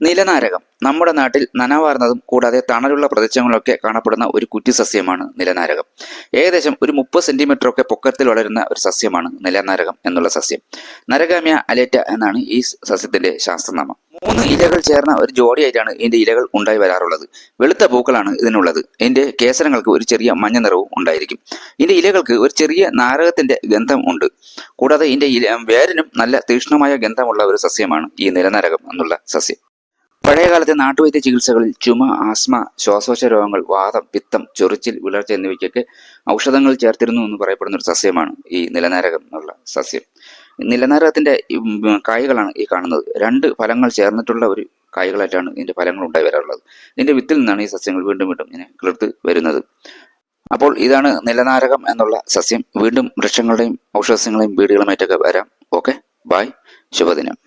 നിലനാരകം നമ്മുടെ നാട്ടിൽ നനവാർന്നതും കൂടാതെ തണലുള്ള പ്രദേശങ്ങളിലൊക്കെ കാണപ്പെടുന്ന ഒരു കുറ്റി സസ്യമാണ് നിലനാരകം. ഏകദേശം ഒരു 30 സെന്റിമീറ്ററൊക്കെ പൊക്കത്തിൽ വളരുന്ന ഒരു സസ്യമാണ് നിലനാരകം എന്നുള്ള സസ്യം. നരകാമ്യ അലേറ്റ എന്നാണ് ഈ സസ്യത്തിന്റെ ശാസ്ത്രനാമം. 3 ഇലകൾ ചേർന്ന ഒരു ജോഡിയായിട്ടാണ് ഇതിന്റെ ഇലകൾ ഉണ്ടായി വരാറുള്ളത്. വെളുത്ത പൂക്കളാണ് ഇതിനുള്ളത്. ഇതിന്റെ കേസരങ്ങൾക്ക് ഒരു ചെറിയ മഞ്ഞ നിറവും ഉണ്ടായിരിക്കും. ഇതിന്റെ ഇലകൾക്ക് ഒരു ചെറിയ നാരകത്തിന്റെ ഗന്ധം ഉണ്ട്. കൂടാതെ ഇതിന്റെ വേരിനും നല്ല തീക്ഷ്ണമായ ഗന്ധമുള്ള ഒരു സസ്യമാണ് ഈ നിലനാരകം എന്നുള്ള സസ്യം. പഴയകാലത്തെ നാട്ടുവൈദ്യ ചികിത്സകളിൽ ചുമ, ആസ്മ, ശ്വാസോച്ഛ രോഗങ്ങൾ, വാതം, പിത്തം, ചൊറിച്ചിൽ, വിളർച്ച എന്നിവയ്ക്കൊക്കെ ഔഷധങ്ങൾ ചേർത്തിരുന്നു എന്ന് പറയപ്പെടുന്ന ഒരു സസ്യമാണ് ഈ നിലനാരകം എന്നുള്ള സസ്യം. നിലനാരകത്തിന്റെ കായ്കളാണ് ഈ കാണുന്നത്. 2 ഫലങ്ങൾ ചേർന്നിട്ടുള്ള ഒരു കായ്കളായിട്ടാണ് ഇതിന്റെ ഫലങ്ങൾ ഉണ്ടായി വരാറുള്ളത്. ഇതിന്റെ വിത്തിൽ നിന്നാണ് ഈ സസ്യങ്ങൾ വീണ്ടും വീണ്ടും ഇങ്ങനെ കിളിർത്ത് വരുന്നത്. അപ്പോൾ ഇതാണ് നിലനാരകം എന്നുള്ള സസ്യം. വീണ്ടും വൃക്ഷങ്ങളുടെയും ഔഷധസസ്യങ്ങളെയും വീടുകളുമായിട്ടൊക്കെ വരാം. ഓക്കെ, ബൈ, ശുഭദിനം.